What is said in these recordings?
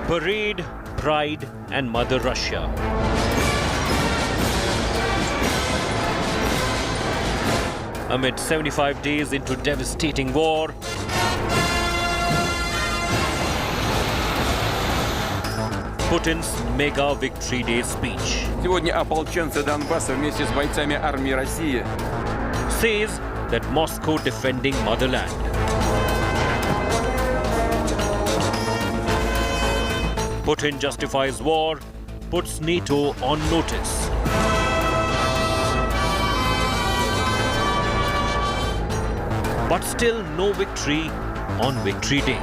Parade, Pride and Mother Russia. Amid 75 days into devastating war, Putin's mega victory day speech Сегодня ополченцы Донбасса вместе с бойцами армии России says that Moscow defending motherland. Putin justifies war, puts NATO on notice. But still no victory on Victory Day.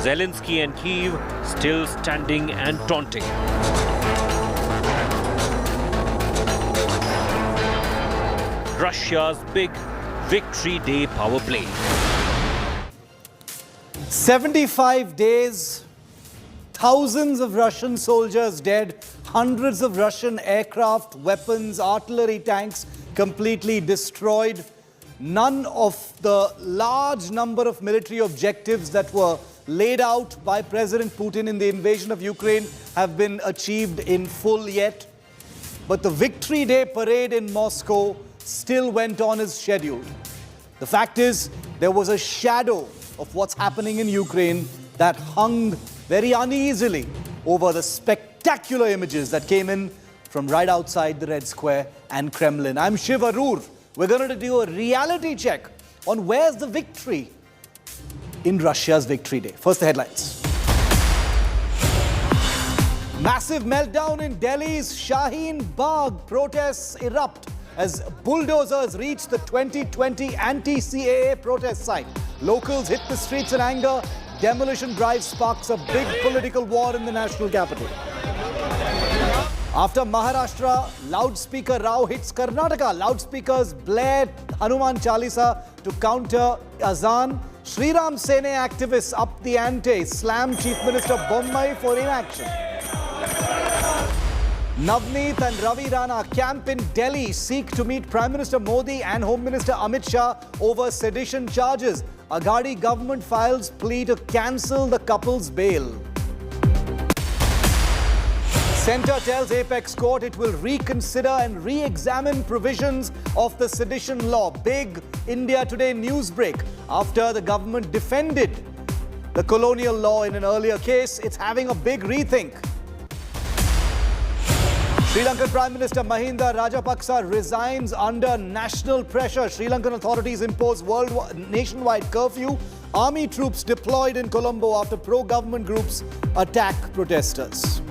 Zelensky and Kyiv still standing and taunting. Russia's big Victory Day power play. 75 days, thousands of Russian soldiers dead, hundreds of Russian aircraft, weapons, artillery tanks completely destroyed. None of the large number of military objectives that were laid out by President Putin in the invasion of Ukraine have been achieved in full yet. But the Victory Day parade in Moscow still went on as scheduled. The fact is, there was a shadow of what's happening in Ukraine that hung very uneasily over the spectacular images that came in from right outside the Red Square and Kremlin. I'm Shiv Aroor. We're going to do a reality check on where's the victory in Russia's Victory Day. First, the headlines. Massive meltdown in Delhi's Shaheen Bagh. Protests erupt as bulldozers reach the 2020 anti-CAA protest site. Locals hit the streets in anger. Demolition drive sparks a big political war in the national capital. After Maharashtra, Loudspeaker row hits Karnataka. Loudspeakers blare Hanuman Chalisa to counter Azan. Sri Ram Sene activists up the ante, slam Chief Minister Bommai for inaction. Navneet and Ravi Rana camp in Delhi, seek to meet Prime Minister Modi and Home Minister Amit Shah over sedition charges. Aghadi government files plea to cancel the couple's bail. Centre tells Apex Court it will reconsider and re-examine provisions of the sedition law. Big India Today news break. After the government defended the colonial law in an earlier case, it's having a big rethink. Sri Lankan Prime Minister Mahinda Rajapaksa resigns under national pressure. Sri Lankan authorities impose nationwide curfew. Army troops deployed in Colombo after pro-government groups attack protesters.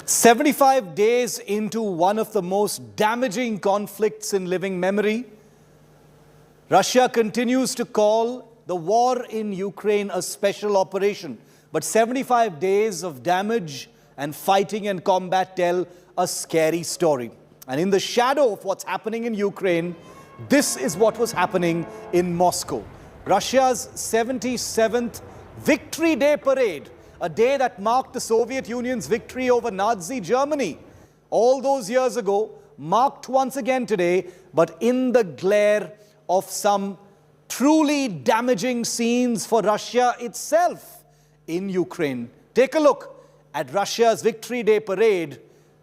"75 days into one of the most damaging conflicts in living memory, Russia continues to call the war in Ukraine a special operation. But 75 days of damage and fighting and combat tell a scary story. And in the shadow of what's happening in Ukraine, this is what was happening in Moscow. Russia's 77th Victory Day parade, a day that marked the Soviet Union's victory over Nazi Germany all those years ago, marked once again today, but in the glare of some truly damaging scenes for Russia itself in Ukraine. Take a look at Russia's Victory Day parade,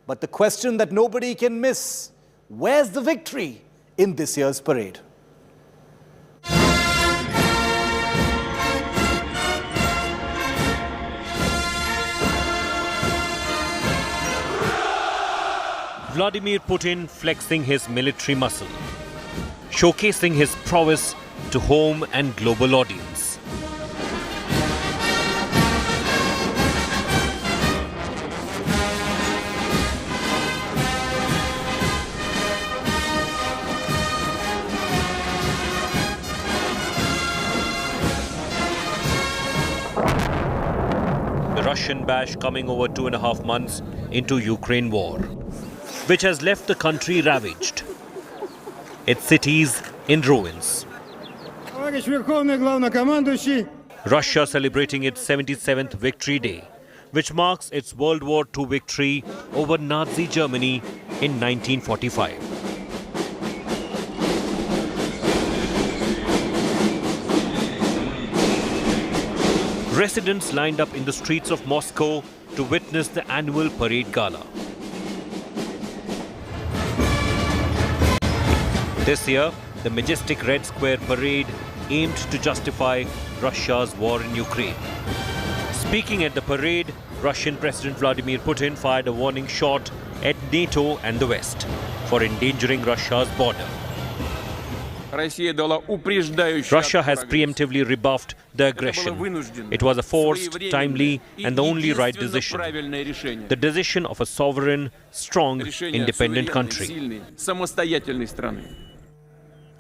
but the question that nobody can miss, where's the victory in this year's parade? Vladimir Putin flexing his military muscle, showcasing his prowess to home and global audience. The Russian bash coming over 2.5 months into Ukraine war, which has left the country ravaged. its cities in ruins. Russia celebrating its 77th Victory Day, which marks its World War II victory over Nazi Germany in 1945. Residents lined up in the streets of Moscow to witness the annual parade gala. This year, the majestic Red Square parade aimed to justify Russia's war in Ukraine. Speaking at the parade, Russian President Vladimir Putin fired a warning shot at NATO and the West for endangering Russia's border. Russia has preemptively rebuffed the aggression. It was a forced, timely and the only right decision. The decision of a sovereign, strong, independent country.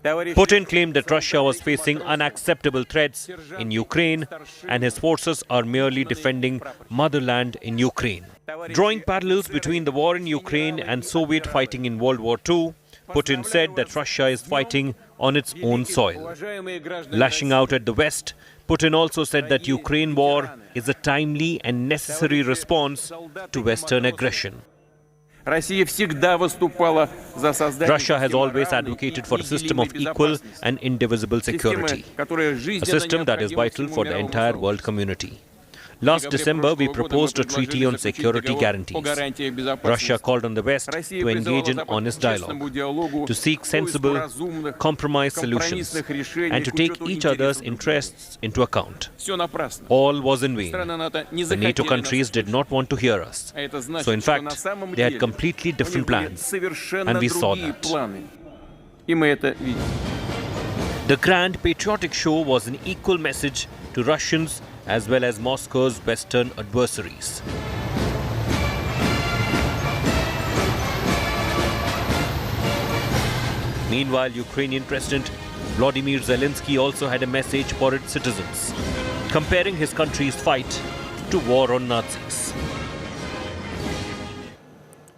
Putin claimed that Russia was facing unacceptable threats in Ukraine and his forces are merely defending motherland in Ukraine. Drawing parallels between the war in Ukraine and Soviet fighting in World War II, Putin said that Russia is fighting on its own soil. Lashing out at the West, Putin also said that Ukraine war is a timely and necessary response to Western aggression. Russia has always advocated for a system of equal and indivisible security, a system that is vital for the entire world community. Last December, we proposed a treaty on security guarantees. Russia called on the West to engage in honest dialogue, to seek sensible, compromise solutions, and to take each other's interests into account. All was in vain. The NATO countries did not want to hear us. So in fact, they had completely different plans, and we saw that. The grand patriotic show was an equal message to Russians as well as Moscow's Western adversaries. Meanwhile, Ukrainian President Volodymyr Zelensky also had a message for its citizens, comparing his country's fight to war on Nazis.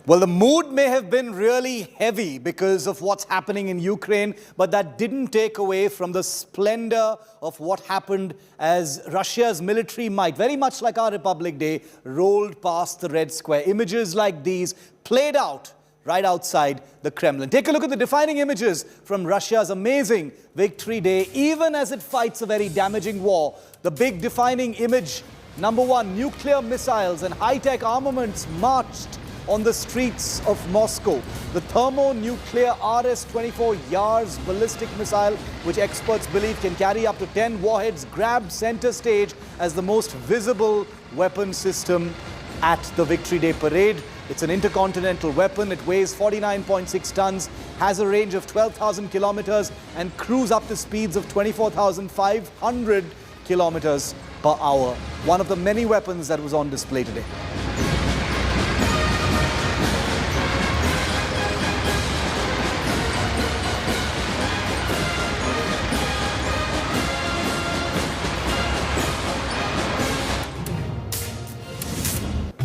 Well, the mood may have been really heavy because of what's happening in Ukraine, but that didn't take away from the splendor of what happened as Russia's military might, very much like our Republic Day, rolled past the Red Square. Images like these played out right outside the Kremlin. Take a look at the defining images from Russia's amazing Victory Day, even as it fights a very damaging war. The big defining image, number one, nuclear missiles and high-tech armaments marched on the streets of Moscow. The thermonuclear RS-24 Yars ballistic missile, which experts believe can carry up to 10 warheads, grabbed center stage as the most visible weapon system at the Victory Day parade. It's an intercontinental weapon. It weighs 49.6 tons, has a range of 12,000 kilometers and cruise up to speeds of 24,500 kilometers per hour. One of the many weapons that was on display today.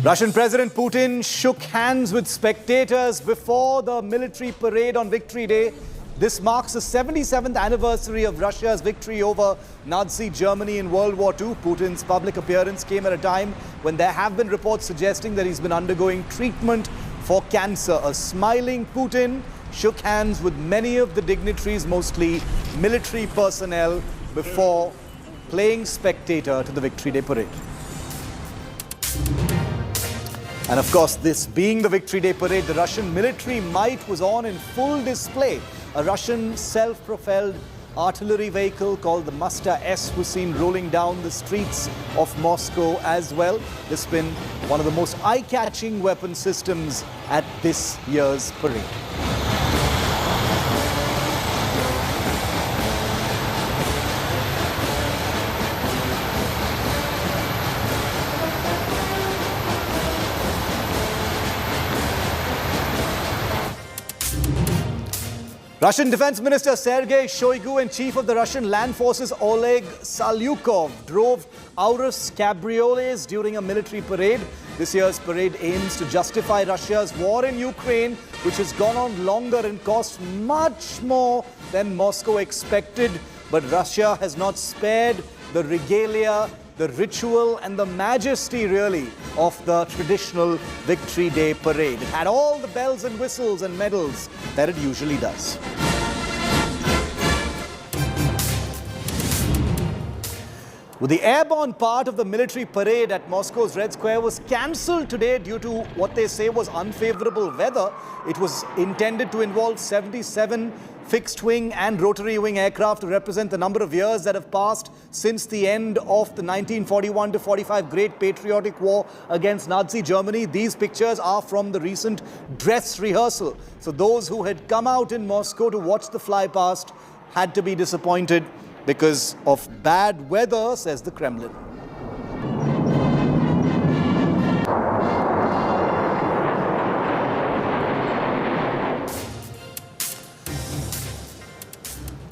Russian President Putin shook hands with spectators before the military parade on Victory Day. This marks the 77th anniversary of Russia's victory over Nazi Germany in World War II. Putin's public appearance came at a time when there have been reports suggesting that he's been undergoing treatment for cancer. A smiling Putin shook hands with many of the dignitaries, mostly military personnel, before playing spectator to the Victory Day parade. And of course, this being the Victory Day parade, the Russian military might was on in full display. A Russian self-propelled artillery vehicle called the Muster S was seen rolling down the streets of Moscow as well. This has been one of the most eye-catching weapon systems at this year's parade. Russian Defense Minister Sergei Shoigu and Chief of the Russian Land Forces Oleg Salyukov drove Aurus cabriolets during a military parade. This year's parade aims to justify Russia's war in Ukraine, which has gone on longer and cost much more than Moscow expected. But Russia has not spared the regalia, the ritual and the majesty, really, of the traditional Victory Day parade. It had all the bells and whistles and medals that it usually does. Well, the airborne part of the military parade at Moscow's Red Square was cancelled today due to what they say was unfavorable weather. It was intended to involve 77 fixed-wing and rotary-wing aircraft to represent the number of years that have passed since the end of the 1941-45 Great Patriotic War against Nazi Germany. These pictures are from the recent dress rehearsal. So those who had come out in Moscow to watch the flypast had to be disappointed because of bad weather, says the Kremlin.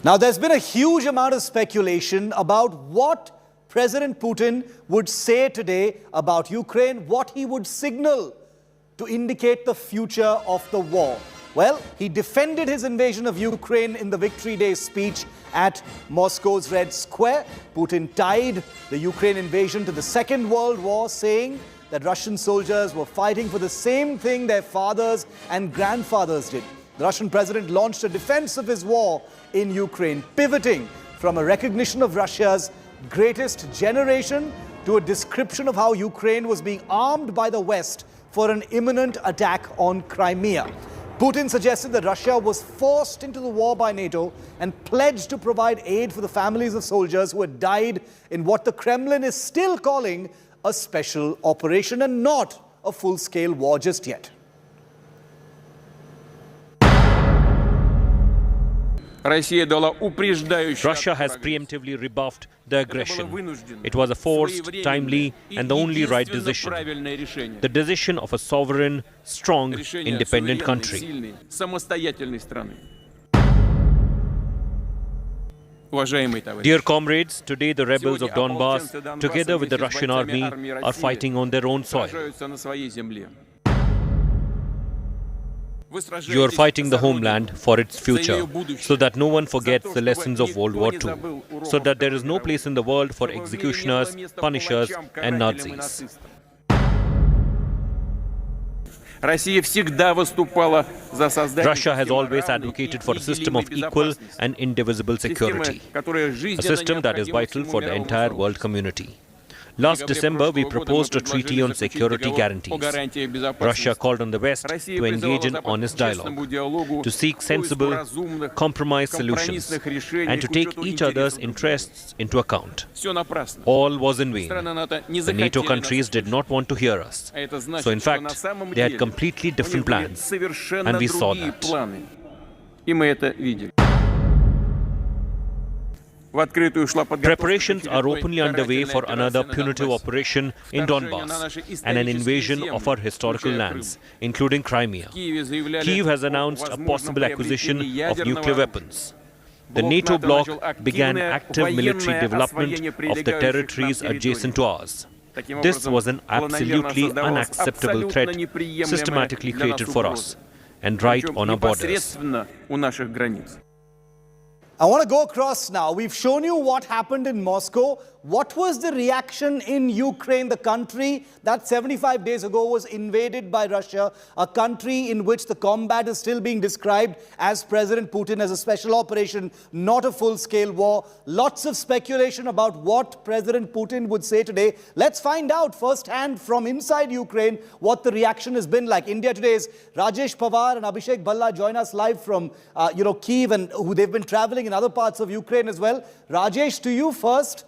Now, there's been a huge amount of speculation about what President Putin would say today about Ukraine, what he would signal to indicate the future of the war. Well, he defended his invasion of Ukraine in the Victory Day speech at Moscow's Red Square. Putin tied the Ukraine invasion to the Second World War, saying that Russian soldiers were fighting for the same thing their fathers and grandfathers did. The Russian president launched a defense of his war in Ukraine, pivoting from a recognition of Russia's greatest generation to a description of how Ukraine was being armed by the West for an imminent attack on Crimea. Putin suggested that Russia was forced into the war by NATO and pledged to provide aid for the families of soldiers who had died in what the Kremlin is still calling a special operation and not a full-scale war just yet. Russia has preemptively rebuffed the aggression. It was a forced, timely and the only right decision. The decision of a sovereign, strong, independent country. Dear comrades, today the rebels of Donbass, together with the Russian army, are fighting on their own soil. You are fighting the homeland for its future, so that no one forgets the lessons of World War II, so that there is no place in the world for executioners, punishers and Nazis. Russia has always advocated for a system of equal and indivisible security, a system that is vital for the entire world community. Last December, we proposed a treaty on security guarantees. Russia called on the West to engage in honest dialogue, to seek sensible, compromise solutions, and to take each other's interests into account. All was in vain. The NATO countries did not want to hear us. So in fact, they had completely different plans, and we saw that. Preparations are openly underway for another punitive operation in Donbass and an invasion of our historical lands, including Crimea. Kyiv has announced a possible acquisition of nuclear weapons. The NATO bloc began active military development of the territories adjacent to ours. This was an absolutely unacceptable threat systematically created for us and right on our borders. I want to go across now. We've shown you what happened in Moscow. What was the reaction in Ukraine, the country that 75 days ago was invaded by Russia, a country in which the combat is still being described as President Putin as a special operation, not a full-scale war. Lots of speculation about what President Putin would say today. Let's find out firsthand from inside Ukraine what the reaction has been like. India Today's Rajesh Pawar and Abhishek Bhalla join us live from Kyiv, and who they've been traveling in other parts of Ukraine as well. Rajesh, to you first.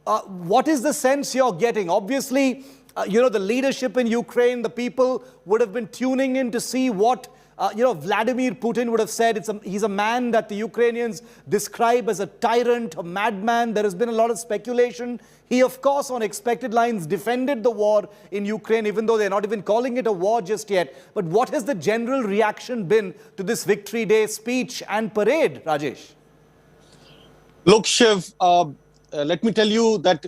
What is the sense you're getting? Obviously, the leadership in Ukraine, the people would have been tuning in to see what, Vladimir Putin would have said. He's a man that the Ukrainians describe as a tyrant, a madman. There has been a lot of speculation. He, of course, on expected lines, defended the war in Ukraine, even though they're not even calling it a war just yet. But what has the general reaction been to this Victory Day speech and parade, Rajesh? Look, Shiv, let me tell you that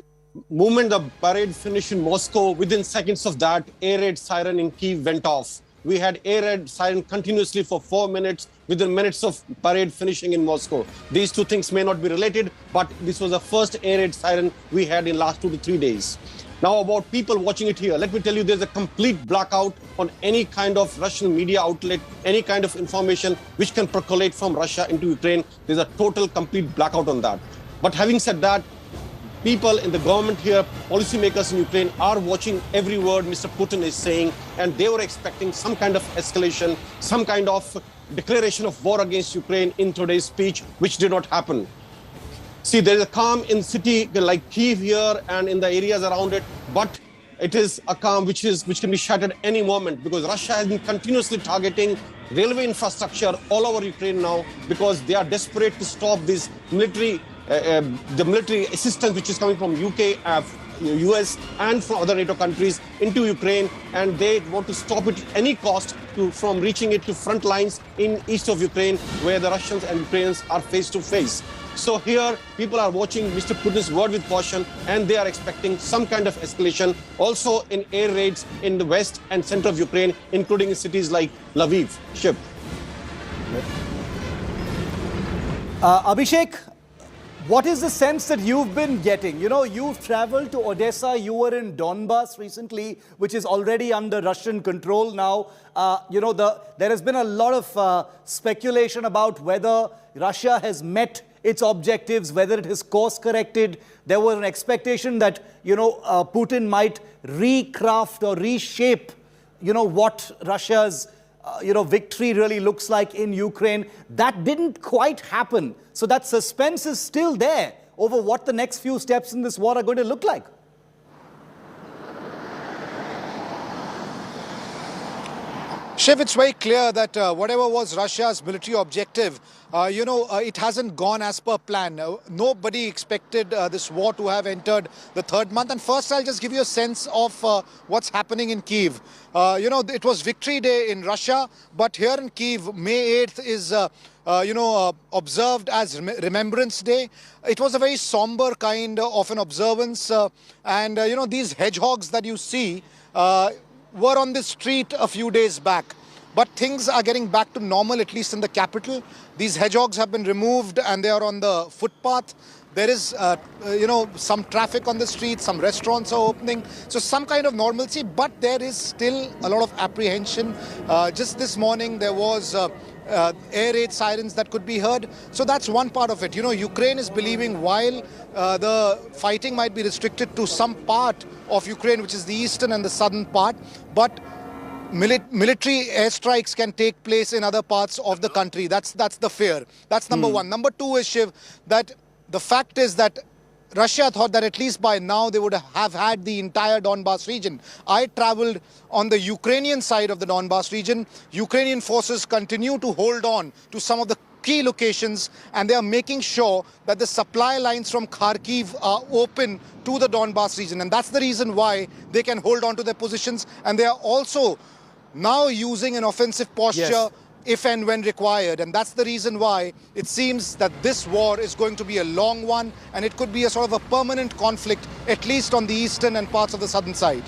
moment the parade finished in Moscow, within seconds of that, air raid siren in Kyiv went off. We had air raid siren continuously for 4 minutes, within minutes of parade finishing in Moscow. These two things may not be related, but this was the first air raid siren we had in last 2 to 3 days. Now about people watching it here, let me tell you there's a complete blackout on any kind of Russian media outlet, any kind of information which can percolate from Russia into Ukraine. There's a total complete blackout on that. But having said that, people in the government here, policymakers in Ukraine are watching every word Mr. Putin is saying, and they were expecting some kind of escalation, some kind of declaration of war against Ukraine in today's speech, which did not happen. See, there is a calm in city like Kyiv here and in the areas around it, but it is a calm which can be shattered any moment, because Russia has been continuously targeting railway infrastructure all over Ukraine now, because they are desperate to stop this military the military assistance which is coming from UK, US and from other NATO countries into Ukraine, and they want to stop it at any cost from reaching it to front lines in east of Ukraine, where the Russians and Ukrainians are face to face. So here people are watching Mr. Putin's word with caution, and they are expecting some kind of escalation also in air raids in the west and center of Ukraine, including in cities like Lviv. Shiv. Abhishek, what is the sense that you've been getting? You know, you've traveled to Odessa, you were in Donbas recently, which is already under Russian control now. There has been a lot of speculation about whether Russia has met its objectives, whether it has course corrected. There was an expectation that, Putin might recraft or reshape, what Russia's victory really looks like in Ukraine. That didn't quite happen. So that suspense is still there over what the next few steps in this war are going to look like. Shiv, it's very clear that whatever was Russia's military objective, it hasn't gone as per plan. Nobody expected this war to have entered the third month. And first, I'll just give you a sense of what's happening in Kyiv. It was Victory Day in Russia, but here in Kyiv, May 8th is, observed as Remembrance Day. It was a very somber kind of an observance. These hedgehogs that you see were on the street a few days back. But things are getting back to normal, at least in the capital. These hedgehogs have been removed and they are on the footpath. There is, some traffic on the street, some restaurants are opening. So some kind of normalcy, but there is still a lot of apprehension. Just this morning, there was air raid sirens that could be heard. So that's one part of it. Ukraine is believing while the fighting might be restricted to some part of Ukraine, which is the eastern and the southern part, but military airstrikes can take place in other parts of the country. That's the fear. That's number one. Number two is, Shiv, that the fact is that Russia thought that at least by now they would have had the entire Donbas region. I traveled on the Ukrainian side of the Donbas region. Ukrainian forces continue to hold on to some of the key locations, and they are making sure that the supply lines from Kharkiv are open to the Donbas region. And that's the reason why they can hold on to their positions. And they are also now using an offensive posture if and when required. And that's the reason why it seems that this war is going to be a long one, and it could be a sort of a permanent conflict, at least on the eastern and parts of the southern side.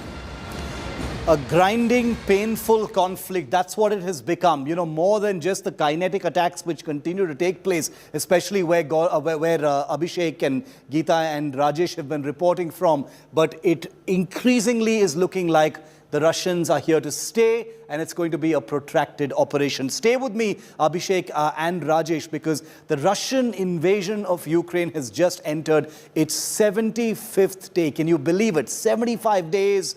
A grinding, painful conflict. That's what it has become. More than just the kinetic attacks which continue to take place, especially where Abhishek and Geeta and Rajesh have been reporting from. But it increasingly is looking like the Russians are here to stay, and it's going to be a protracted operation. Stay with me, Abhishek and Rajesh, because the Russian invasion of Ukraine has just entered its 75th day. Can you believe it? 75 days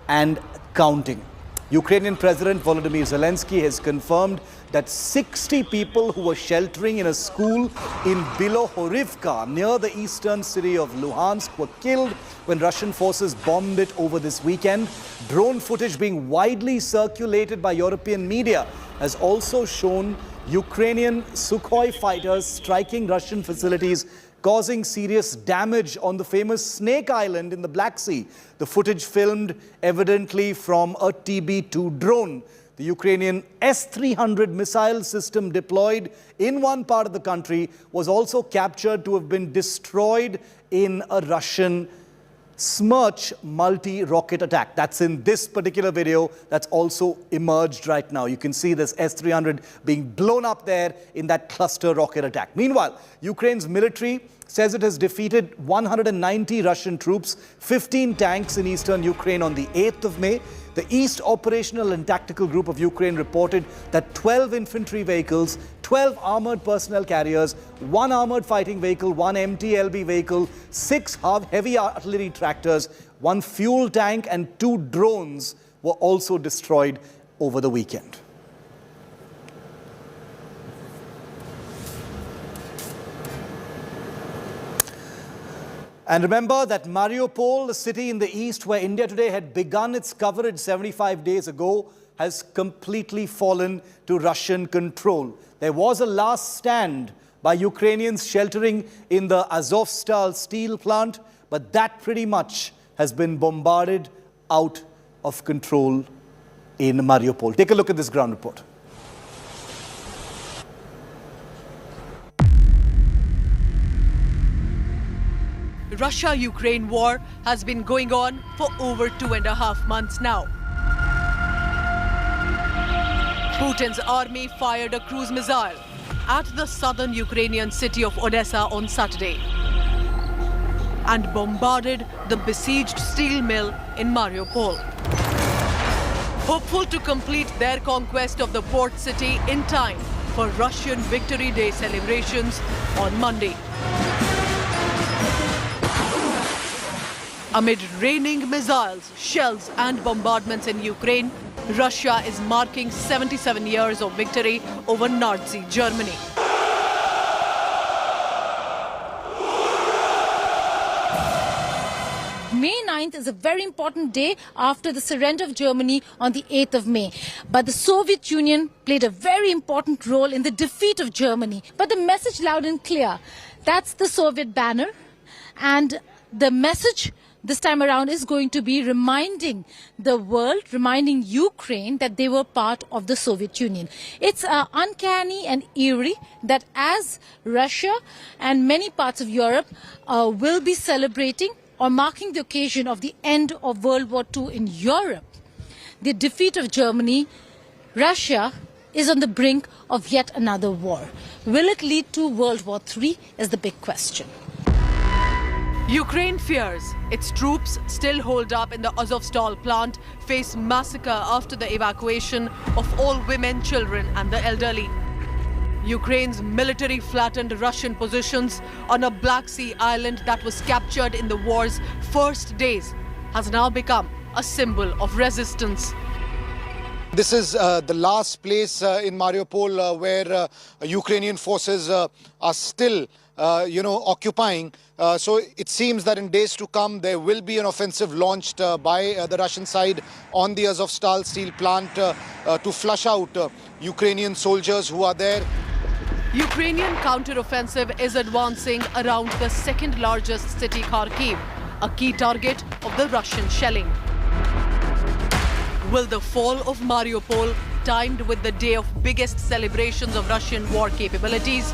and counting. Ukrainian President Volodymyr Zelensky has confirmed that 60 people who were sheltering in a school in Bilohorivka, near the eastern city of Luhansk, were killed when Russian forces bombed it over this weekend. Drone footage being widely circulated by European media has also shown Ukrainian Sukhoi fighters striking Russian facilities, causing serious damage on the famous Snake Island in the Black Sea. The footage filmed evidently from a TB2 drone. The Ukrainian S-300 missile system deployed in one part of the country was also captured to have been destroyed in a Russian smirch multi-rocket attack. That's in this particular video that's also emerged right now. You can see this S-300 being blown up there in that cluster rocket attack. Meanwhile, Ukraine's military says it has defeated 190 Russian troops, 15 tanks in eastern Ukraine on the 8th of May. The East Operational and Tactical Group of Ukraine reported that 12 infantry vehicles, 12 armored personnel carriers, 1 armored fighting vehicle, 1 MTLB vehicle, 6 heavy artillery tractors, 1 fuel tank and 2 drones were also destroyed over the weekend. And remember that Mariupol, the city in the east where India Today had begun its coverage 75 days ago, has completely fallen to Russian control. There was a last stand by Ukrainians sheltering in the Azovstal steel plant, but that pretty much has been bombarded out of control in Mariupol. Take a look at this ground report. Russia-Ukraine war has been going on for over 2.5 months now. Putin's army fired a cruise missile at the southern Ukrainian city of Odessa on Saturday and bombarded the besieged steel mill in Mariupol. Hopeful to complete their conquest of the port city in time for Russian Victory Day celebrations on Monday. Amid raining missiles, shells and bombardments in Ukraine, Russia is marking 77 years of victory over Nazi Germany. May 9th is a very important day after the surrender of Germany on the 8th of May. But the Soviet Union played a very important role in the defeat of Germany. But the message loud and clear, that's the Soviet banner. And the message this time around is going to be reminding the world, reminding Ukraine that they were part of the Soviet Union. It's uncanny and eerie that as Russia and many parts of Europe will be celebrating or marking the occasion of the end of World War II in Europe, the defeat of Germany, Russia is on the brink of yet another war. Will it lead to World War III is the big question. Ukraine fears its troops still holed up in the Azovstal plant face massacre after the evacuation of all women, children and the elderly. Ukraine's military flattened Russian positions on a Black Sea island that was captured in the war's first days has now become a symbol of resistance. This is the last place in Mariupol where Ukrainian forces are still occupying. So it seems that in days to come, there will be an offensive launched by the Russian side on the Azovstal steel plant to flush out Ukrainian soldiers who are there. Ukrainian counter-offensive is advancing around the second largest city, Kharkiv, a key target of the Russian shelling. Will the fall of Mariupol, timed with the day of biggest celebrations of Russian war capabilities,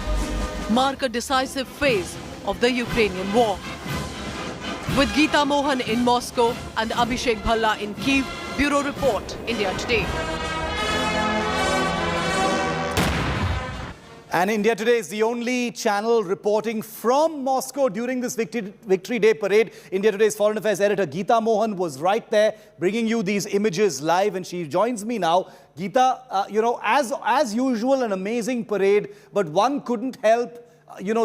mark a decisive phase of the Ukrainian war? With Geeta Mohan in Moscow and Abhishek Bhalla in Kyiv, Bureau Report, India Today. And India Today is the only channel reporting from Moscow during this Victory Day parade. India Today's Foreign Affairs editor Geeta Mohan was right there bringing you these images live, and she joins me now. Geeta, as usual, an amazing parade, but one couldn't help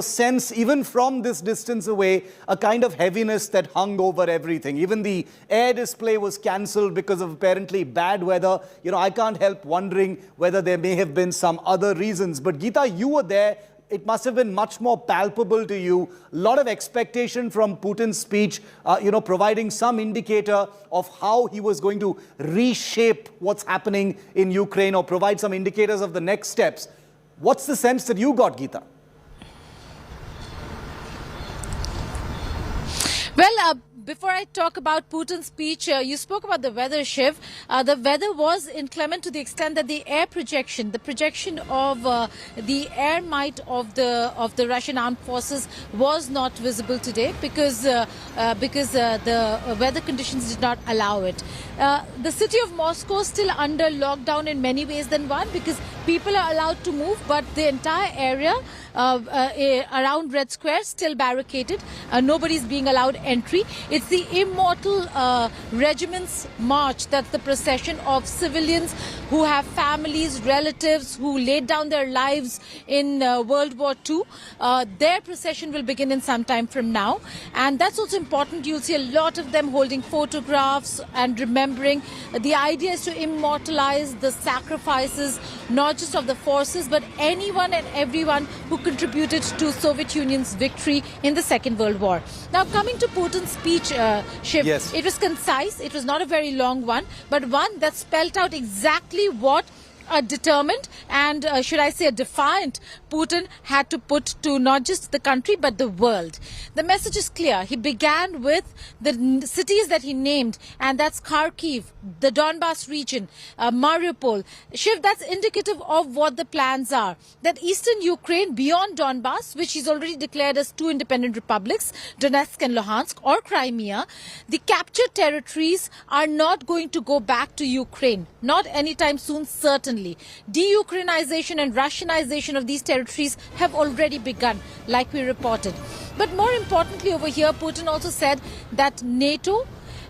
sense, even from this distance away, a kind of heaviness that hung over everything. Even the air display was cancelled because of apparently bad weather. I can't help wondering whether there may have been some other reasons. But Geeta, you were there. It must have been much more palpable to you. A lot of expectation from Putin's speech, providing some indicator of how he was going to reshape what's happening in Ukraine or provide some indicators of the next steps. What's the sense that you got, Geeta? Well, before I talk about Putin's speech, you spoke about the weather, Shiv. The weather was inclement to the extent that the air projection, the projection of the air might of the Russian armed forces was not visible today because the weather conditions did not allow it. The city of Moscow is still under lockdown in many ways than one, because people are allowed to move, but the entire area around Red Square still barricaded. Nobody's being allowed entry. It's the immortal regiment's march. That's the procession of civilians who have families, relatives who laid down their lives in World War II. Their procession will begin in some time from now, and that's also important. You'll see a lot of them holding photographs and remembering. The idea is to immortalize the sacrifices, not just of the forces, but anyone and everyone who contributed to Soviet Union's victory in the Second World War. Now, coming to Putin's speech, Shiv, Yes. It was concise. It was not a very long one, but one that spelled out exactly what a determined and, should I say, a defiant Putin had to put to not just the country but the world. The message is clear. He began with the cities that he named, and that's Kharkiv, the Donbas region, Mariupol. Shiv, that's indicative of what the plans are. That eastern Ukraine beyond Donbas, which he's already declared as two independent republics, Donetsk and Luhansk, or Crimea, the captured territories are not going to go back to Ukraine. Not anytime soon, certainly. De-Ukrainization and Russianization of these territories have already begun, like we reported. But more importantly over here, Putin also said that NATO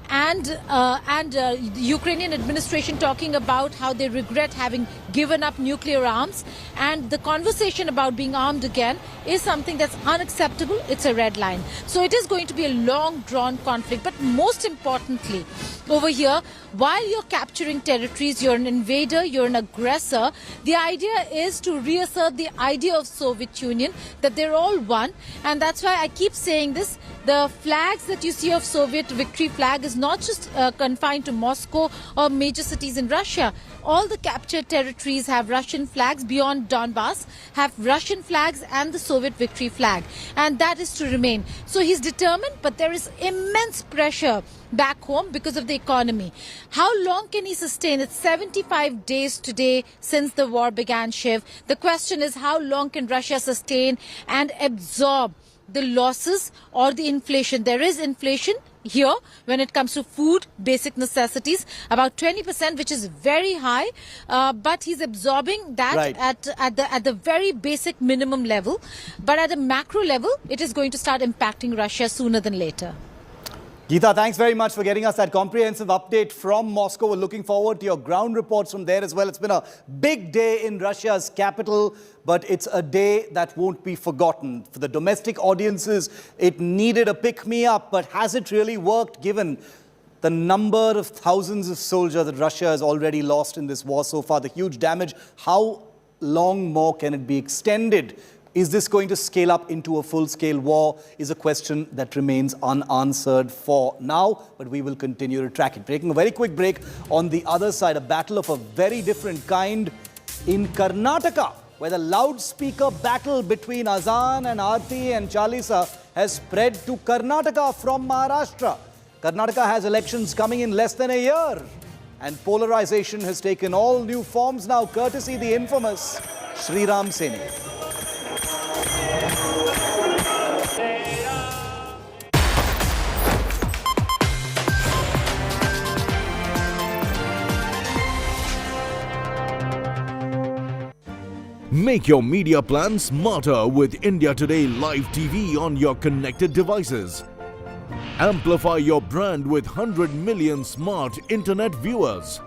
and the Ukrainian administration talking about how they regret having given up nuclear arms, and the conversation about being armed again is something that's unacceptable. It's a red line. So it is going to be a long drawn conflict. But most importantly over here, while you're capturing territories, you're an invader, you're an aggressor, the idea is to reassert the idea of Soviet Union, that they're all one. And that's why I keep saying this. The flags that you see of Soviet victory flag is not just confined to Moscow or major cities in Russia. All the captured territories have Russian flags beyond Donbas, have Russian flags and the Soviet victory flag. And that is to remain. So he's determined, but there is immense pressure back home because of the economy. How long can he sustain? It's 75 days today since the war began, Shiv. The question is, how long can Russia sustain and absorb the losses or the inflation? There is inflation here when it comes to food, basic necessities, about 20%, which is very high, but he's absorbing that Right. at the very basic minimum level. But at a macro level, it is going to start impacting Russia sooner than later. Geeta, thanks very much for getting us that comprehensive update from Moscow. We're looking forward to your ground reports from there as well. It's been a big day in Russia's capital, but it's a day that won't be forgotten. For the domestic audiences, it needed a pick-me-up, but has it really worked given the number of thousands of soldiers that Russia has already lost in this war so far, the huge damage? How long more can it be extended? Is this going to scale up into a full-scale war is a question that remains unanswered for now, but we will continue to track it. Taking a very quick break. On the other side, a battle of a very different kind in Karnataka, where the loudspeaker battle between Azan and Aarti and Chalisa has spread to Karnataka from Maharashtra. Karnataka has elections coming in less than a year, and polarization has taken all new forms now, courtesy the infamous Sriram Sene. Make your media plan smarter with India Today Live TV on your connected devices. Amplify your brand with 100 million smart internet viewers.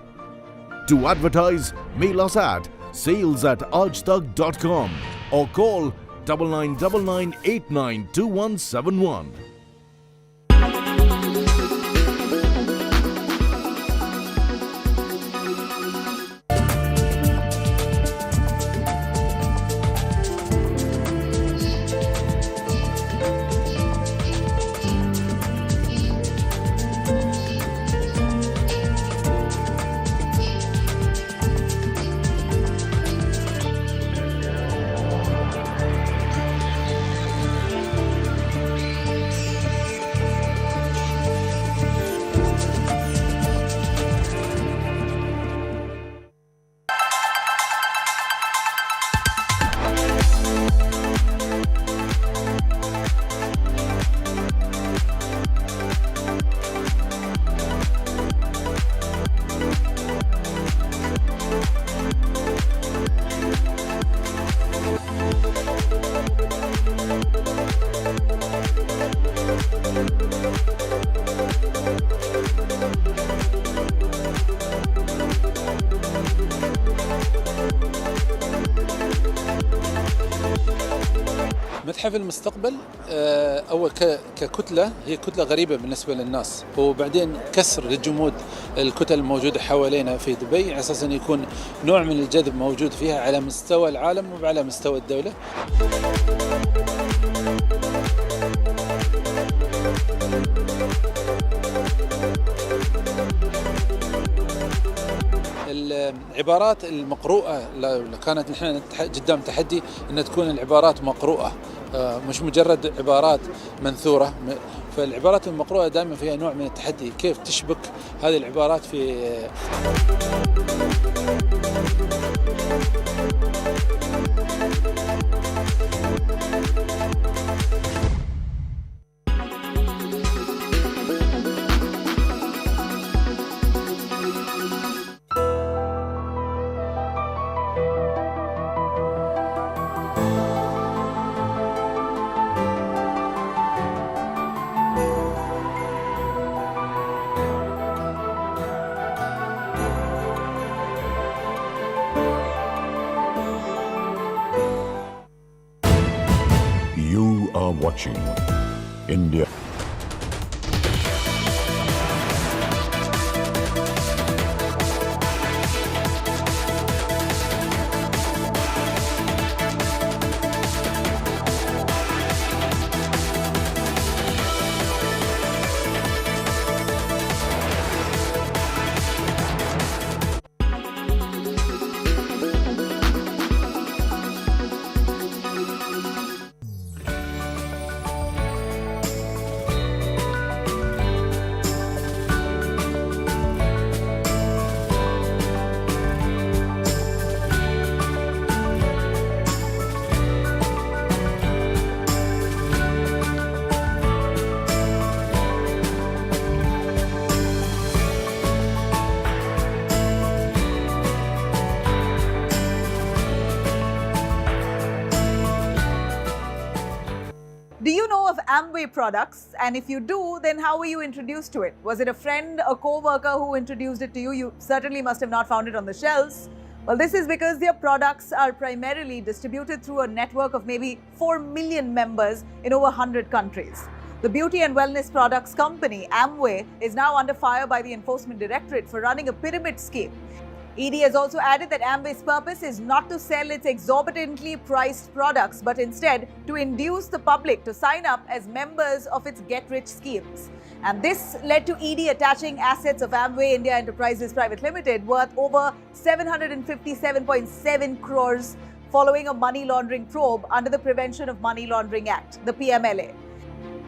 To advertise, mail us at sales@aajtak.com or call 9999892171. متحف المستقبل أول ككتلة هي كتلة غريبة بالنسبة للناس، وبعدين كسر الجمود الكتل الموجودة حوالينا في دبي على أساس أن يكون نوع من الجذب موجود فيها على مستوى العالم وعلى مستوى الدولة. العبارات المقروءة لو كانت نحن قدام تحدي أن تكون العبارات مقروءة مش مجرد عبارات منثورة، فالعبارات المقروءة دائما فيها نوع من التحدي، كيف تشبك هذه العبارات في You are watching India. Do you know of Amway products? And if you do, then how were you introduced to it? Was it a friend, a co-worker who introduced it to you? You certainly must have not found it on the shelves. Well, this is because their products are primarily distributed through a network of maybe 4 million members in over 100 countries. The beauty and wellness products company, Amway, is now under fire by the Enforcement Directorate for running a pyramid scheme. ED has also added that Amway's purpose is not to sell its exorbitantly priced products, but instead to induce the public to sign up as members of its get-rich schemes. And this led to ED attaching assets of Amway India Enterprises Private Limited worth over 757.7 crores following a money laundering probe under the Prevention of Money Laundering Act, the PMLA.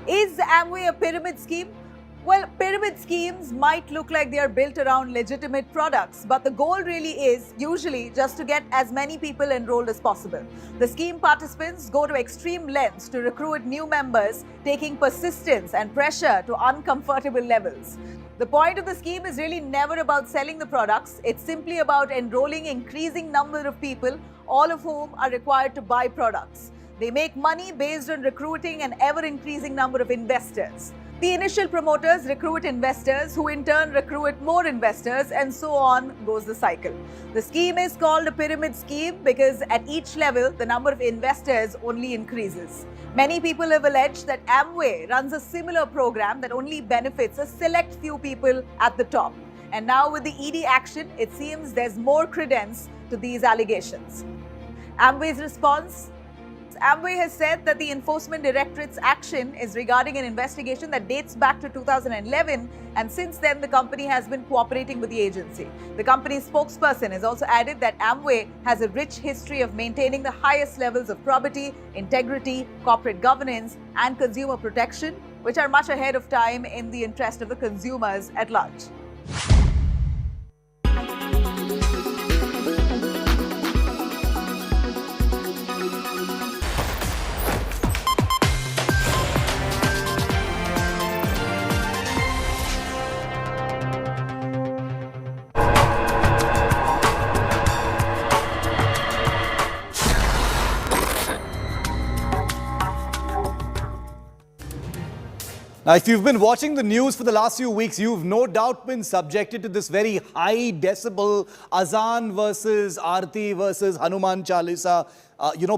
Is Amway a pyramid scheme? Well, pyramid schemes might look like they are built around legitimate products, but the goal really is usually just to get as many people enrolled as possible. The scheme participants go to extreme lengths to recruit new members, taking persistence and pressure to uncomfortable levels. The point of the scheme is really never about selling the products. It's simply about enrolling an increasing number of people, all of whom are required to buy products. They make money based on recruiting an ever-increasing number of investors. The initial promoters recruit investors who in turn recruit more investors, and so on goes the cycle. The scheme is called a pyramid scheme because at each level, the number of investors only increases. Many people have alleged that Amway runs a similar program that only benefits a select few people at the top. And now with the ED action, it seems there's more credence to these allegations. Amway's response? Amway has said that the Enforcement Directorate's action is regarding an investigation that dates back to 2011, and since then the company has been cooperating with the agency. The company's spokesperson has also added that Amway has a rich history of maintaining the highest levels of probity, integrity, corporate governance, and consumer protection, which are much ahead of time in the interest of the consumers at large. Now, if you've been watching the news for the last few weeks, you've no doubt been subjected to this very high decibel Azan versus Aarti versus Hanuman Chalisa,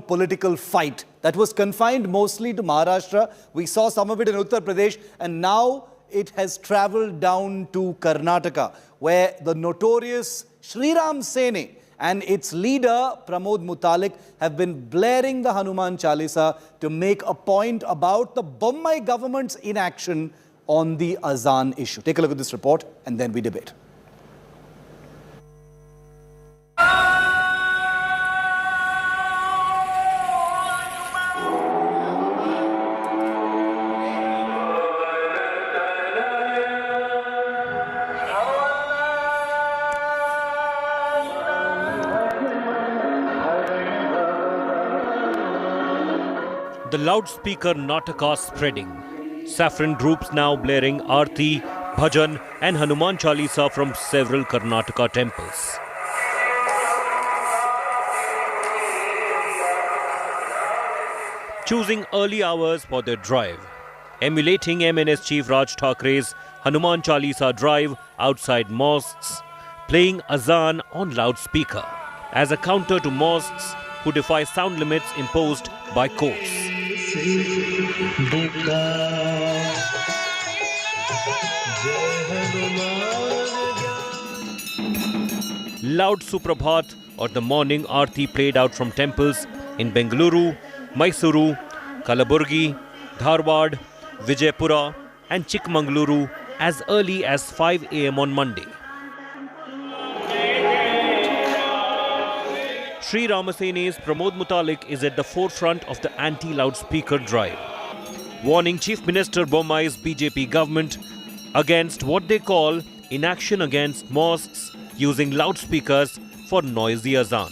political fight that was confined mostly to Maharashtra. We saw some of it in Uttar Pradesh, and now it has traveled down to Karnataka, where the notorious Sri Ram Sene and its leader, Pramod Mutalik, have been blaring the Hanuman Chalisa to make a point about the Bommai government's inaction on the Azan issue. Take a look at this report and then we debate. The loudspeaker Nataka spreading. Saffron groups now blaring Aarti, Bhajan and Hanuman Chalisa from several Karnataka temples. Choosing early hours for their drive. Emulating MNS Chief Raj Thakre's Hanuman Chalisa drive outside mosques. Playing Azan on loudspeaker as a counter to mosques who defy sound limits imposed by courts. Loud Suprabhat or the morning Aarti played out from temples in Bengaluru, Mysuru, Kalaburgi, Dharwad, Vijaypura and Chikmagaluru as early as 5 a.m. on Monday. Sri Ramasena's Pramod Mutalik is at the forefront of the anti-loudspeaker drive, warning Chief Minister Bommai's BJP government against what they call inaction against mosques using loudspeakers for noisy azan.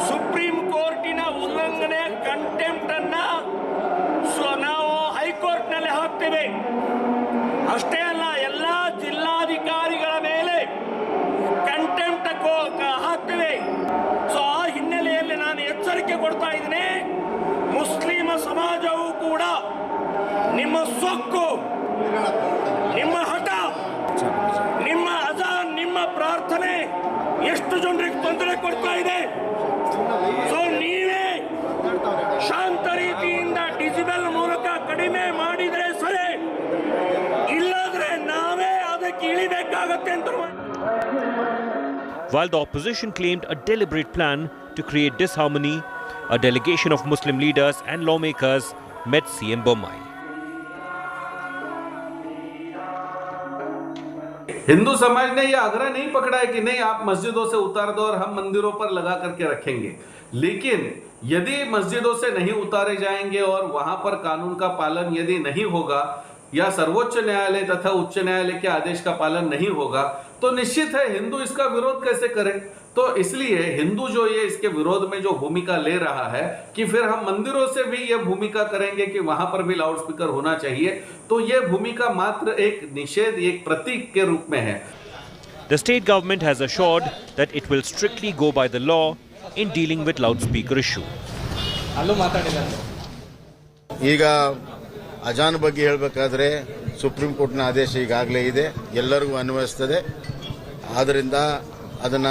Supreme Court in a ullangane contempt anna so now High Court nalle haakteve. ಅಷ್ಟೇ ಅಲ್ಲ ಎಲ್ಲ ಜಿಲ್ಲಾಧಿಕಾರಿಗಳ ಮೇಲೆ contempt ಹಾಕ್ತೇವೆ. So ಆ ಹಿನ್ನೆಲೆಯಲ್ಲಿ ನಾನು ಎಚ್ಚರಿಕೆ ಕೊಡ್ತಾ ಇದ್ದೀನಿ, ಮುಸ್ಲಿಂ ಸಮಾಜವು ಕೂಡ ನಿಮ್ಮ ಸೊಕ್ಕು, ನಿಮ್ಮ ಹಠ, ನಿಮ್ಮ ಅಜಾನ್, ನಿಮ್ಮ ಪ್ರಾರ್ಥನೆ ಎಷ್ಟು ಜನರಿಗೆ ತೊಂದರೆ ಕೊಡ್ತಾ ಇದೆ. ಸೊ ನೀವೇ ಶಾಂತ ರೀತಿಯಿಂದ ಡಿಜಿಟಲ್ ಮೂಲಕ ಕಡಿಮೆ ಮಾಡಿದ್ರೆ ಸರಿ, While the opposition claimed a deliberate plan to create disharmony, a delegation of Muslim leaders and lawmakers met CM Bommai. Hindu समाज ने यह आग्रह नहीं पकड़ा है कि नहीं आप मस्जिदों से उतार दो और हम मंदिरों पर लगा करके रखेंगे, लेकिन यदि मस्जिदों से नहीं उतारे जाएंगे और वहां पर कानून का पालन यदि नहीं होगा या सर्वोच्च न्यायालय तथा उच्च न्यायालय के आदेश का पालन नहीं होगा तो निश्चित है हिंदू इसका विरोध कैसे करें. तो इसलिए हिंदू जो ये इसके विरोध में जो भूमिका ले रहा है कि फिर हम मंदिरों से भी ये भूमिका करेंगे कि वहां पर भी लाउड स्पीकर होना चाहिए, तो ये भूमिका मात्र एक निषेध, एक प्रतीक के रूप में है. The state government has assured that it will strictly go by the law in dealing with loudspeaker issue. ಈಗ ಅಜಾನ್ ಬಗ್ಗೆ ಹೇಳಬೇಕಾದ್ರೆ ಸುಪ್ರೀಂ ಕೋರ್ಟ್ನ ಆದೇಶ ಈಗಾಗಲೇ ಇದೆ, ಎಲ್ಲರಿಗೂ ಅನ್ವಯಿಸುತ್ತದೆ. ಆದ್ದರಿಂದ ಅದನ್ನ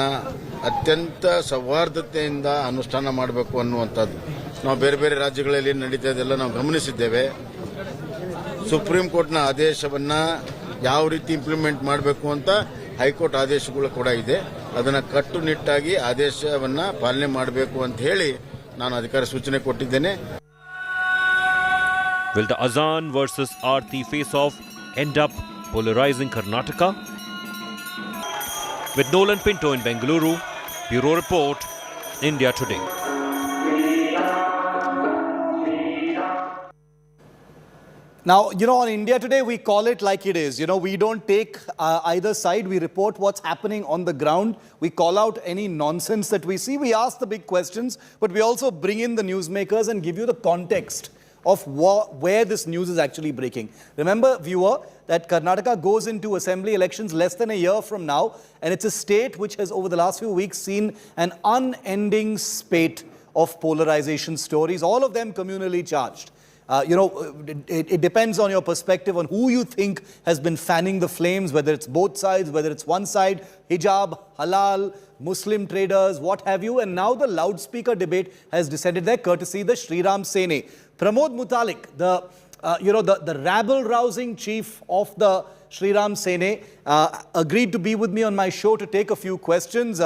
ಅತ್ಯಂತ ಸೌಹಾರ್ದತೆಯಿಂದ ಅನುಷ್ಠಾನ ಮಾಡಬೇಕು ಅನ್ನುವಂಥದ್ದು ನಾವು ಬೇರೆ ಬೇರೆ ರಾಜ್ಯಗಳಲ್ಲಿ ನಡೀತಾ ಇದೆಲ್ಲ ನಾವು ಗಮನಿಸಿದ್ದೇವೆ. ಸುಪ್ರೀಂ ಕೋರ್ಟ್ನ ಆದೇಶವನ್ನ ಯಾವ ರೀತಿ ಇಂಪ್ಲಿಮೆಂಟ್ ಮಾಡಬೇಕು ಅಂತ ಹೈಕೋರ್ಟ್ ಆದೇಶಗಳು ಕೂಡ ಇದೆ. ಅದನ್ನ ಕಟ್ಟುನಿಟ್ಟಾಗಿ ಆದೇಶವನ್ನ ಪಾಲನೆ ಮಾಡಬೇಕು ಅಂತ ಹೇಳಿ ನಾನು ಅಧಿಕಾರಿ ಸೂಚನೆ ಕೊಟ್ಟಿದ್ದೇನೆ. Will the Azan versus Aarti face-off end up polarizing Karnataka? With Nolan Pinto in Bengaluru, Bureau Report, India Today. Now, on India Today, we call it like it is. We don't take either side. We report what's happening on the ground. We call out any nonsense that we see. We ask the big questions, but we also bring in the newsmakers and give you the context of where this news is actually breaking. Remember, viewer, that Karnataka goes into assembly elections less than a year from now, and it's a state which has over the last few weeks seen an unending spate of polarization stories, all of them communally charged. It depends on your perspective on who you think has been fanning the flames, whether it's both sides, whether it's one side, hijab, halal, Muslim traders, what have you. And now the loudspeaker debate has descended there, courtesy the Shriram Sene. Pramod Mutalik, the rabble-rousing chief of the Shriram Sene, agreed to be with me on my show to take a few questions.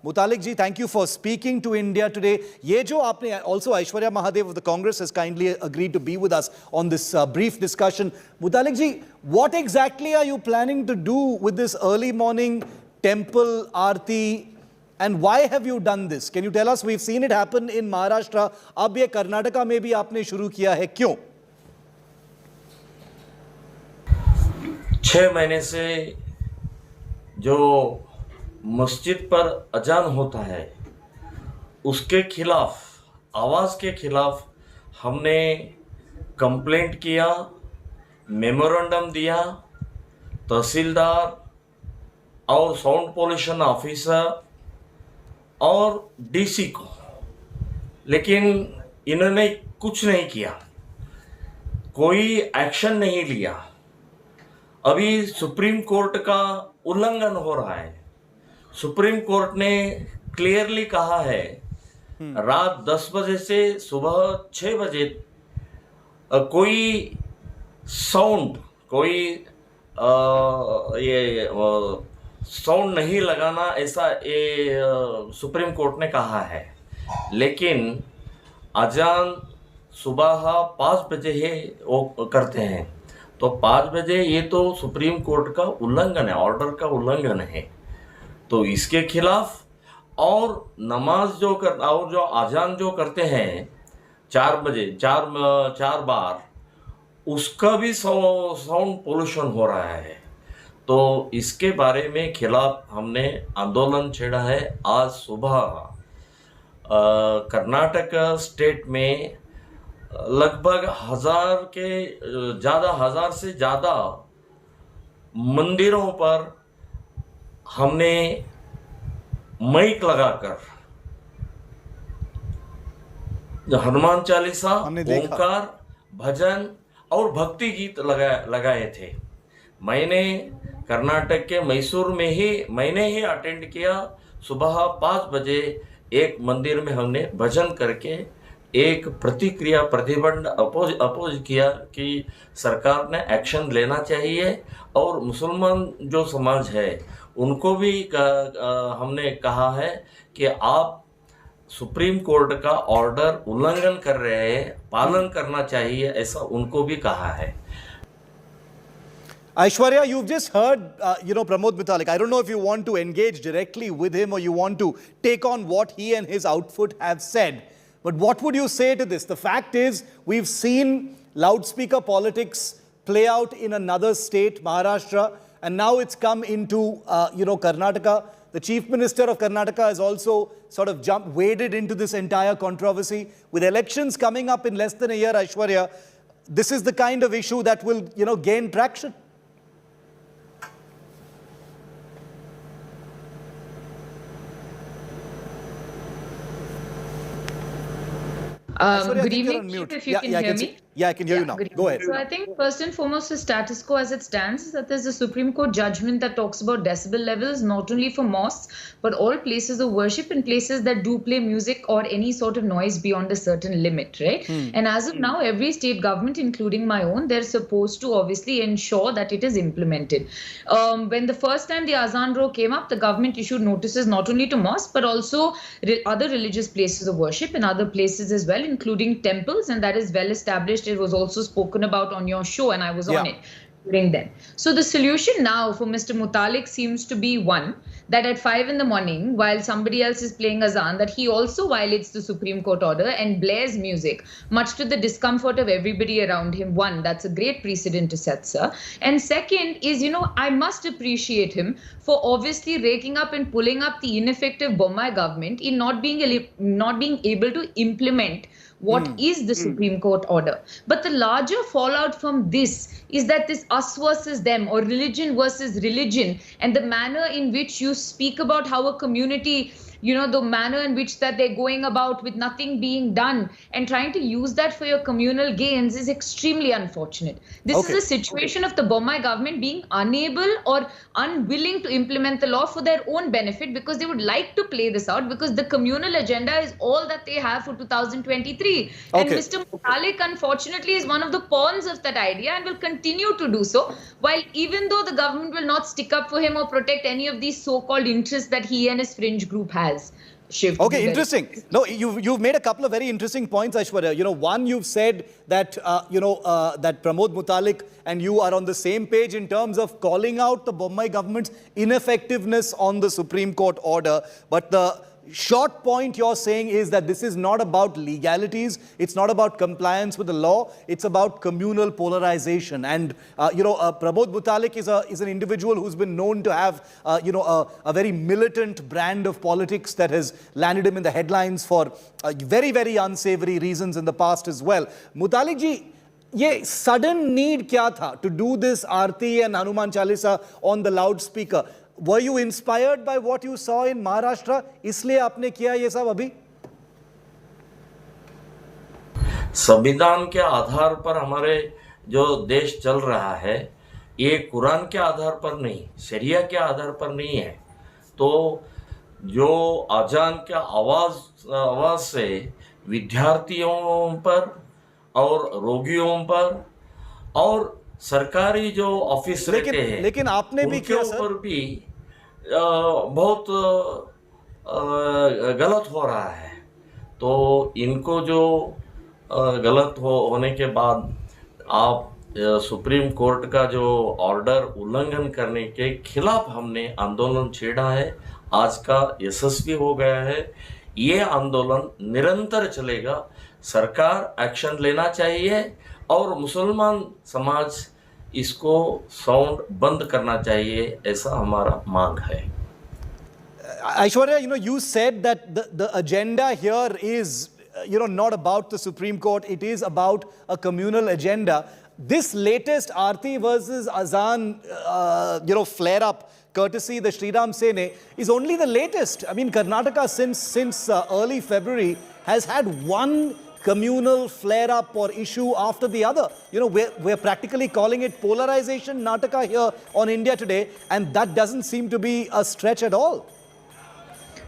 Mutalik ji, thank you for speaking to India today. Ye jo aapne, also Aishwarya Mahadev of the Congress has kindly agreed to be with us on this brief discussion. Mutalik ji, what exactly are you planning to do with this early morning temple aarti? And why have you done this? Can you tell us? We've seen it happen in Maharashtra. Ab ye Karnataka mein bhi aapne shuru kiya hai. Kyun? 6 महीने से जो मस्जिद पर अजान होता है उसके खिलाफ, आवाज़ के खिलाफ हमने कंप्लेंट किया, मेमोरेंडम दिया तहसीलदार और साउंड पोल्यूशन ऑफिसर और डीसी को, लेकिन इन्होंने कुछ नहीं किया, कोई एक्शन नहीं लिया। अभी सुप्रीम कोर्ट का उल्लंघन हो रहा है। सुप्रीम कोर्ट ने क्लियरली कहा है रात 10 बजे से सुबह 6 बजे कोई साउंड, कोई साउंड नहीं लगाना, ऐसा ये सुप्रीम कोर्ट ने कहा है। लेकिन अजान सुबह 5 बजे ही वो करते हैं, तो 5 बजे ये तो सुप्रीम कोर्ट का उल्लंघन है, ऑर्डर का उल्लंघन है। तो इसके खिलाफ और नमाज जो और जो अजान जो करते हैं 4 बजे 4 बार, उसका भी साउंड पोल्यूशन हो रहा है। तो इसके बारे में खिलाफ हमने आंदोलन छेड़ा है। आज सुबह कर्नाटक स्टेट में लगभग 1000 से ज़्यादा मंदिरों पर हमने माइक लगाकर हनुमान चालीसा, ओंकार, भजन और भक्ति गीत लगाए थे। मैंने कर्नाटक के मैसूर में ही मैंने अटेंड किया। सुबह 5 बजे एक मंदिर में हमने भजन करके एक प्रतिक्रिया प्रतिबंध अपोज किया कि सरकार ने एक्शन लेना चाहिए, और मुसलमान जो समाज है उनको भी हमने कहा है कि आप सुप्रीम कोर्ट का ऑर्डर उल्लंघन कर रहे हैं, पालन करना चाहिए, ऐसा उनको भी कहा है। Aishwarya, you've just heard, Pramod Mutalik. I don't know if you want to engage directly with him or you want to take on what he and his outfit have said. But what would you say to this? The fact is, we've seen loudspeaker politics play out in another state, Maharashtra, and now it's come into, Karnataka. The Chief Minister of Karnataka has also sort of waded into this entire controversy. With elections coming up in less than a year, Aishwarya, this is the kind of issue that will, gain traction. Good evening, Chief, if you can hear me. I can hear you now. Go ahead. So I think first and foremost, the status quo as it stands is that there's a Supreme Court judgment that talks about decibel levels, not only for mosques, but all places of worship and places that do play music or any sort of noise beyond a certain limit, right? And as of now, every state government, including my own, they're supposed to obviously ensure that it is implemented. When the first time the Azan Row came up, the government issued notices not only to mosques, but also other religious places of worship and other places as well, including temples, and that is well established. It was also spoken about on your show, and I was on it during then. So the solution now for Mr. Mutalik seems to be one, that at 5 in the morning, while somebody else is playing azan, that he also violates the Supreme Court order and blares music, much to the discomfort of everybody around him. One, that's a great precedent to set, sir. And second is, I must appreciate him for obviously raking up and pulling up the ineffective Bommai government in not being able to implement what is the Supreme Court order. But the larger fallout from this is that this us versus them, or religion versus religion, and the manner in which you speak about how a community, you know, the manner in which that they're going about with nothing being done and trying to use that for your communal gains is extremely unfortunate. This is a situation of the Bommai government being unable or unwilling to implement the law for their own benefit, because they would like to play this out, because the communal agenda is all that they have for 2023. And Mr. Mutalik, unfortunately, is one of the pawns of that idea and will continue to do so, while even though the government will not stick up for him or protect any of these so-called interests that he and his fringe group has. Shiv, okay, interesting. No, you've made a couple of very interesting points, Aishwarya. You know, one, you've said that, that Pramod Mutalik and you are on the same page in terms of calling out the Bommai government's ineffectiveness on the Supreme Court order. But the short point you're saying is that this is not about legalities, it's not about compliance with the law, it's about communal polarization. And, Pramod Mutalik is an individual who's been known to have, a very militant brand of politics that has landed him in the headlines for very, very unsavory reasons in the past as well. Mutalik ji, ये sudden need क्या था to do this Aarti and Hanuman Chalisa on the loudspeaker? Were you inspired by what you saw in Maharashtra? इसलिए आपने किया ये सब अभी? संविधान के आधार पर हमारे जो देश चल रहा है, ये कुरान के आधार पर नहीं, शरिया के आधार पर नहीं है। तो जो अजान के आवाज से विद्यार्थियों पर और रोगियों पर और सरकारी जो ऑफिस रहते हैं, लेकिन आपने भी किया ऊपर भी बहुत गलत हो रहा है। तो इनको जो गलत होने के बाद आप सुप्रीम कोर्ट का जो ऑर्डर उल्लंघन करने के खिलाफ हमने आंदोलन छेड़ा है, आज का यशस्वी हो गया है। ये आंदोलन निरंतर चलेगा, सरकार एक्शन लेना चाहिए और मुसलमान समाज इसको साउंड बंद करना चाहिए, ऐसा हमारा मांग है। Aishwarya, you said that the agenda here is, not about the Supreme Court, it is about a communal agenda. This latest Aarti versus Azan, flare-up, courtesy the Sri Ram Sene, is only the latest. I mean, Karnataka since early February has had one communal flare-up or issue after the other. We're practically calling it polarization Nataka here on India Today, and that doesn't seem to be a stretch at all.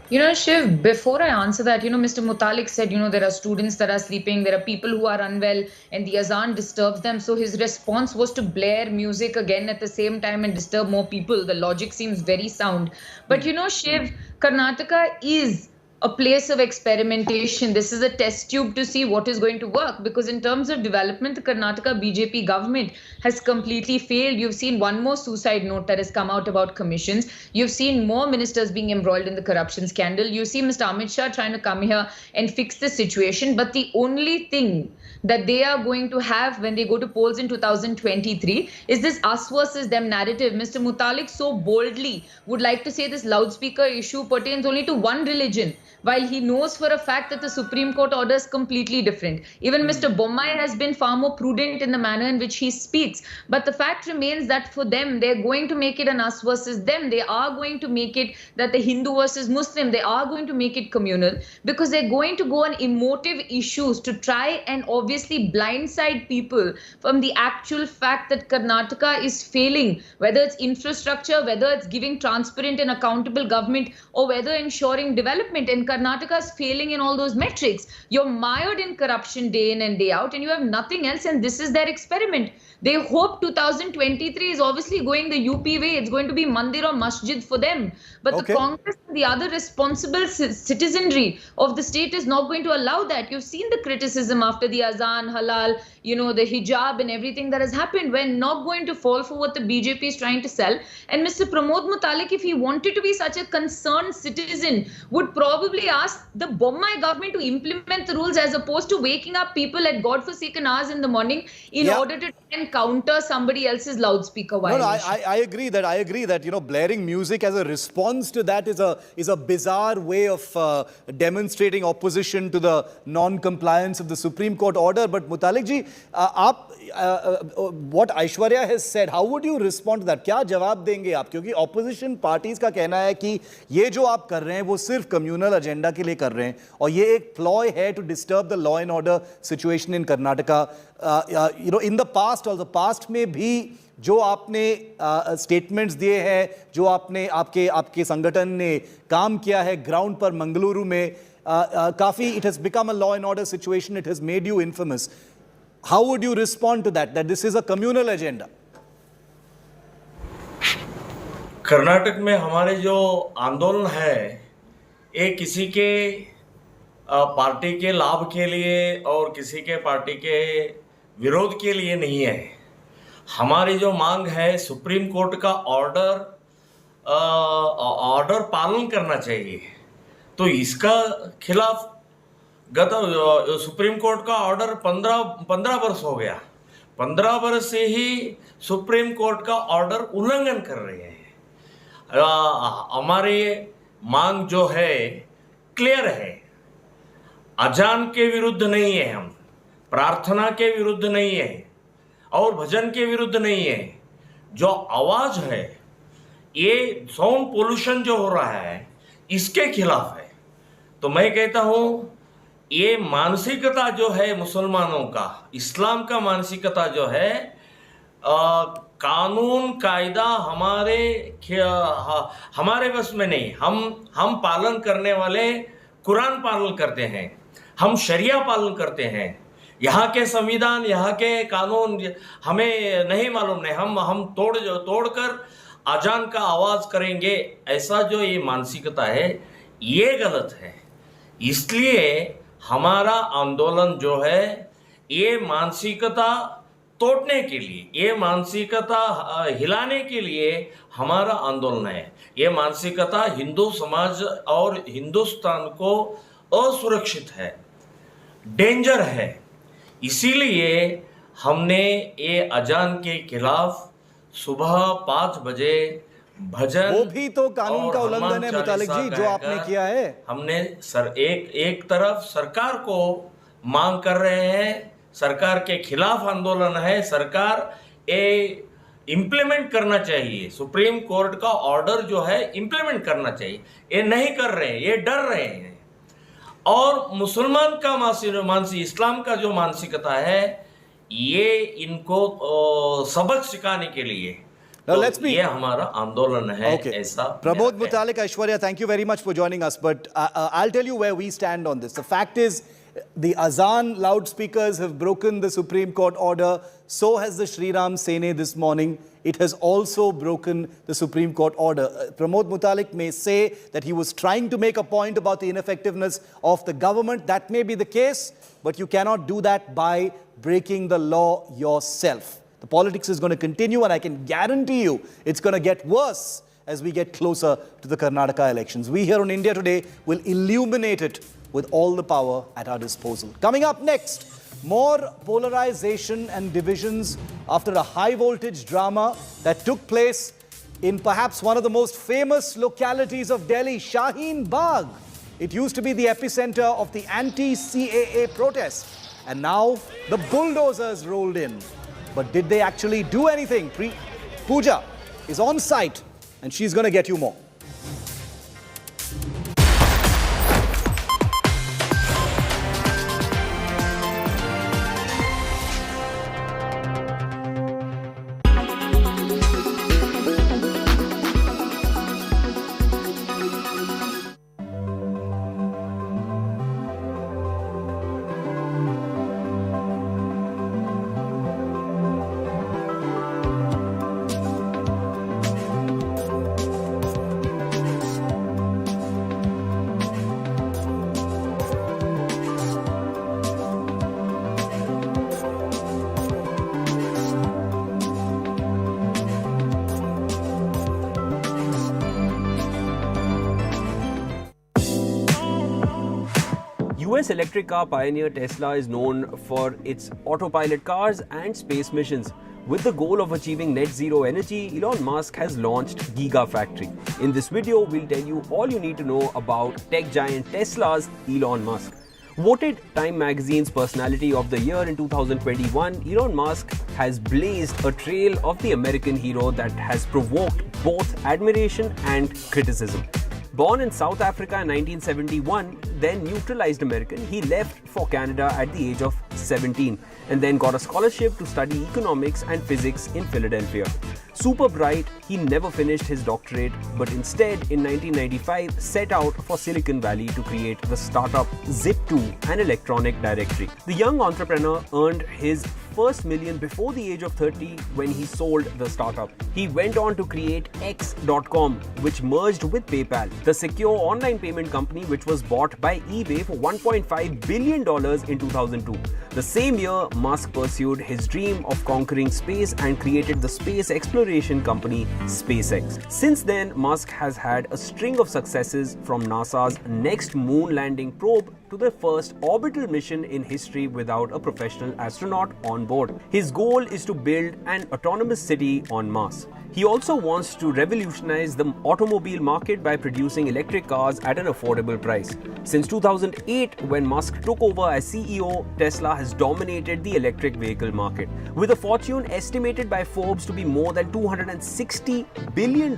Shiv, before I answer that, Mr. Mutalik said, there are students that are sleeping, there are people who are unwell, and the azan disturbs them. So his response was to blare music again at the same time and disturb more people. The logic seems very sound. But Shiv, Karnataka is a place of experimentation. This is a test tube to see what is going to work, because in terms of development, the Karnataka BJP government has completely failed. You've seen one more suicide note that has come out about commissions. You've seen more ministers being embroiled in the corruption scandal. You see Mr. Amit Shah trying to come here and fix the situation. But the only thing that they are going to have when they go to polls in 2023 is this us versus them narrative. Mr. Mutalik so boldly would like to say this loudspeaker issue pertains only to one religion, while he knows for a fact that the Supreme Court order is completely different. Even Mr. Bommai has been far more prudent in the manner in which he speaks. But the fact remains that for them, they're going to make it an us versus them. They are going to make it that the Hindu versus Muslim. They are going to make it communal, because they're going to go on emotive issues to try and obviously blindside people from the actual fact that Karnataka is failing, whether it's infrastructure, whether it's giving transparent and accountable government, or whether ensuring development. And Karnataka is failing in all those metrics. You're mired in corruption day in and day out, and you have nothing else, and this is their experiment. They hope 2023 is obviously going the UP way. It's going to be Mandir or Masjid for them. But the Congress and the other responsible citizenry of the state is not going to allow that. You've seen the criticism after the Azan, Halal, the hijab and everything that has happened. We're not going to fall for what the BJP is trying to sell. And Mr. Pramod Mutalik, if he wanted to be such a concerned citizen, would probably ask the Bommai government to implement the rules as opposed to waking up people at godforsaken hours in the morning in order to counter somebody else's loudspeaker violation. No, I agree that, blaring music as a response to that is a bizarre way of demonstrating opposition to the non-compliance of the Supreme Court order. But Mutalik ji, what Aishwarya has said, how would you respond to that? क्या जवाब देंगे आप? क्योंकि opposition parties का कहना है कि ये जो आप कर रहे हैं वो सिर्फ communal agenda के लिए कर रहे हैं और ये एक ploy है to disturb the law and order situation in Karnataka. In the past, or the past में भी जो आपने स्टेटमेंट्स दिए हैं, जो आपने आपके संगठन ने काम किया है ग्राउंड पर मंगलुरु में, काफी it has become a law and order situation. It has made you infamous. How would you respond to that this is a communal agenda? Karnataka में हमारे जो आंदोलन है ये किसी के पार्टी के लाभ के लिए और किसी के पार्टी के विरोध के लिए नहीं है। हमारी जो मांग है सुप्रीम कोर्ट का ऑर्डर पालन करना चाहिए। तो इसका खिलाफ सुप्रीम कोर्ट का ऑर्डर 15 वर्ष हो गया। 15 वर्ष से ही सुप्रीम कोर्ट का ऑर्डर उल्लंघन कर रहे हैं। हमारी मांग जो है क्लियर है, अजान के विरुद्ध नहीं है, हम प्रार्थना के विरुद्ध नहीं है और भजन के विरुद्ध नहीं है। जो आवाज है ये साउंड पोल्यूशन जो हो रहा है इसके खिलाफ है। तो मैं कहता हूं ये मानसिकता जो है मुसलमानों का, इस्लाम का मानसिकता जो है, कानून कायदा हमारे बस में नहीं। हम पालन करने वाले कुरान पालन करते हैं, हम शरिया पालन करते हैं। यहाँ के संविधान, यहाँ के कानून हमें नहीं मालूम नहीं। हम तोड़कर अजान का आवाज करेंगे, ऐसा जो ये मानसिकता है ये गलत है। इसलिए हमारा आंदोलन जो है ये मानसिकता तोड़ने के लिए, ये मानसिकता हिलाने के लिए हमारा आंदोलन है। ये मानसिकता हिंदू समाज और हिंदुस्तान को असुरक्षित है, डेंजर है। इसीलिए हमने ये अजान के खिलाफ सुबह 5 बजे भजन, वो भी तो कानून का उल्लंघन है मुतालिक जी जो आपने किया है। हमने एक तरफ सरकार को मांग कर रहे हैं, सरकार के खिलाफ आंदोलन है। सरकार ये इम्प्लीमेंट करना चाहिए, सुप्रीम कोर्ट का ऑर्डर जो है इम्प्लीमेंट करना चाहिए। ये नहीं कर रहे हैं, ये डर रहे हैं। और मुसलमान का इस्लाम का जो मानसिकता है ये इनको सबक सिखाने के लिए ये हमारा आंदोलन है। ऐसा Pramod Mutalik, Aishwarya, thank you very much for joining us. But I'll tell you where we stand on this. The fact is, the Azan loudspeakers have broken the Supreme Court order. So has the Shri Ram Sene this morning. It has also broken the Supreme Court order. Pramod Mutalik may say that he was trying to make a point about the ineffectiveness of the government. That may be the case, but you cannot do that by breaking the law yourself. The politics is going to continue, and I can guarantee you it's going to get worse as we get closer to the Karnataka elections. We here on India Today will illuminate it with all the power at our disposal. Coming up next, more polarization and divisions after a high-voltage drama that took place in perhaps one of the most famous localities of Delhi, Shaheen Bagh. It used to be the epicenter of the anti-CAA protest, and now the bulldozers rolled in. But did they actually do anything? Pooja is on site, and she's going to get you more. US electric car pioneer Tesla is known for its autopilot cars and space missions. With the goal of achieving net zero energy, Elon Musk has launched Gigafactory. In this video, we'll tell you all you need to know about tech giant Tesla's Elon Musk. Voted Time magazine's Personality of the Year in 2021, Elon Musk has blazed a trail of the American hero that has provoked both admiration and criticism. Born in South Africa in 1971, then neutralized American, he left for Canada at the age of 17 and then got a scholarship to study economics and physics in Philadelphia. Super bright, he never finished his doctorate, but instead in 1995 set out for Silicon Valley to create the startup Zip2, an electronic directory. The young entrepreneur earned his first million before the age of 30 when he sold the startup. He went on to create X.com, which merged with PayPal, the secure online payment company which was bought by eBay for $1.5 billion in 2002. The same year, Musk pursued his dream of conquering space and created the space exploration company SpaceX. Since then, Musk has had a string of successes, from NASA's next moon landing probe to the first orbital mission in history without a professional astronaut on board. His goal is to build an autonomous city on Mars. He also wants to revolutionize the automobile market by producing electric cars at an affordable price. Since 2008, when Musk took over as CEO, Tesla has dominated the electric vehicle market. With a fortune estimated by Forbes to be more than $260 billion,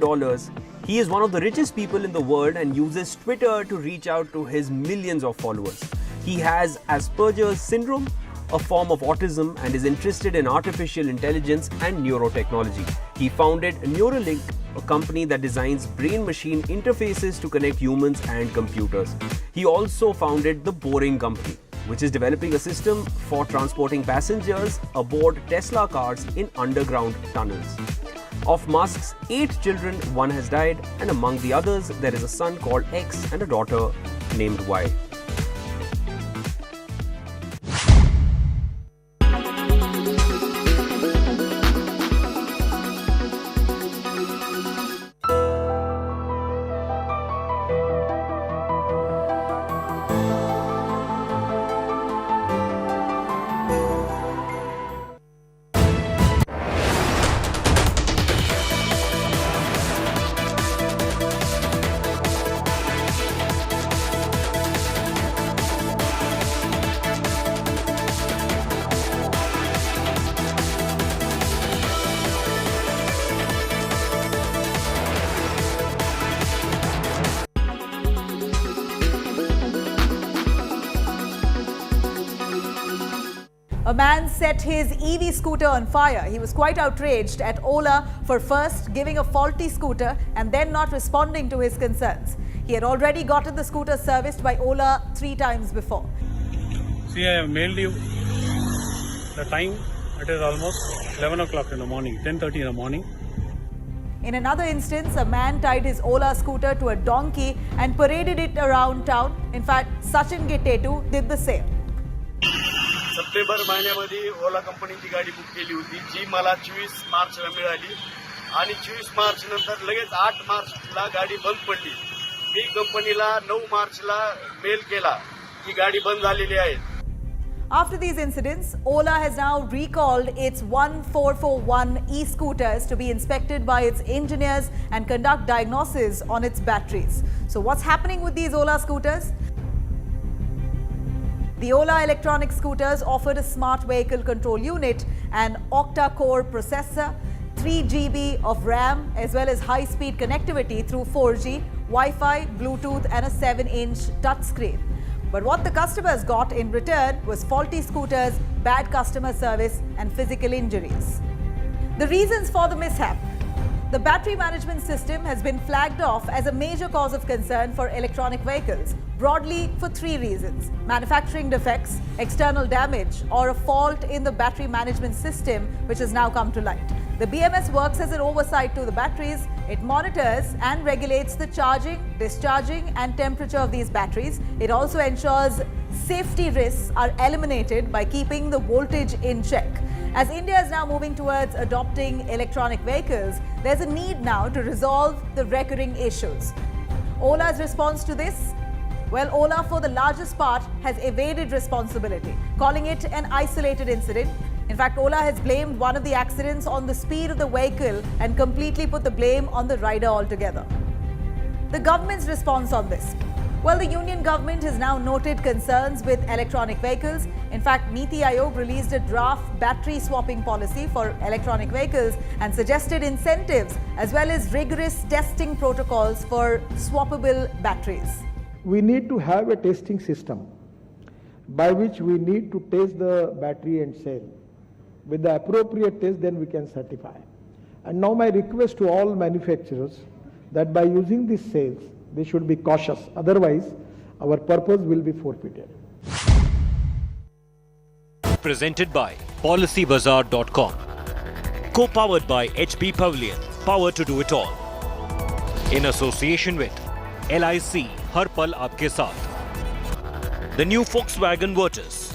he is one of the richest people in the world and uses Twitter to reach out to his millions of followers. He has Asperger's syndrome, a form of autism, and is interested in artificial intelligence and neurotechnology. He founded Neuralink, a company that designs brain-machine interfaces to connect humans and computers. He also founded the Boring Company, which is developing a system for transporting passengers aboard Tesla cars in underground tunnels. Of Musk's 8 children, 1 has died, and among the others, there is a son called X and a daughter named Y. A man set his EV scooter on fire. He was quite outraged at Ola for first giving a faulty scooter and then not responding to his concerns. He had already gotten the scooter serviced by Ola 3 times before. See, I have mailed you the time. It is almost 11 o'clock in the morning, 10:30 in the morning. In another instance, a man tied his Ola scooter to a donkey and paraded it around town. In fact, Sachin Gittetu did the same. September महिन्यामध्ये ओला कंपनीची गाडी book केली होती, जी मला 24 मार्चला मिळाली आणि 24 मार्च नंतर लगेच 8 मार्चला गाडी बंद पडली. मी कंपनीला 9 मार्चला मेल केला की गाडी बंद झालेली आहे. After these incidents, Ola has now recalled its 1441 e-scooters to be inspected by its engineers and conduct diagnosis on its batteries. So what's happening with these Ola scooters? The Ola electronic scooters offered a smart vehicle control unit, an octa-core processor, 3 GB of RAM, as well as high-speed connectivity through 4G, Wi-Fi, Bluetooth, and a 7-inch touchscreen. But what the customers got in return was faulty scooters, bad customer service, and physical injuries. The reasons for the mishap. The battery management system has been flagged off as a major cause of concern for electronic vehicles, broadly for 3 reasons: manufacturing defects, external damage, or a fault in the battery management system, which has now come to light. The BMS works as an oversight to the batteries. It monitors and regulates the charging, discharging, and temperature of these batteries. It also ensures safety risks are eliminated by keeping the voltage in check. As India is now moving towards adopting electronic vehicles, there's a need now to resolve the recurring issues. Ola's response to this? Well, Ola, for the largest part, has evaded responsibility, calling it an isolated incident. In fact, Ola has blamed one of the accidents on the speed of the vehicle and completely put the blame on the rider altogether. The government's response on this? Well, the union government has now noted concerns with electronic vehicles. In fact, Niti Aayog released a draft battery swapping policy for electronic vehicles and suggested incentives as well as rigorous testing protocols for swappable batteries. We need to have a testing system by which we need to test the battery and sell. With the appropriate test, then we can certify. And now my request to all manufacturers that by using these sales, they should be cautious. Otherwise, our purpose will be forfeited. Presented by PolicyBazaar.com. Co-powered by HP Pavilion. Power to do it all. In association with LIC. हर पल आपके साथ. The new Volkswagen Virtus.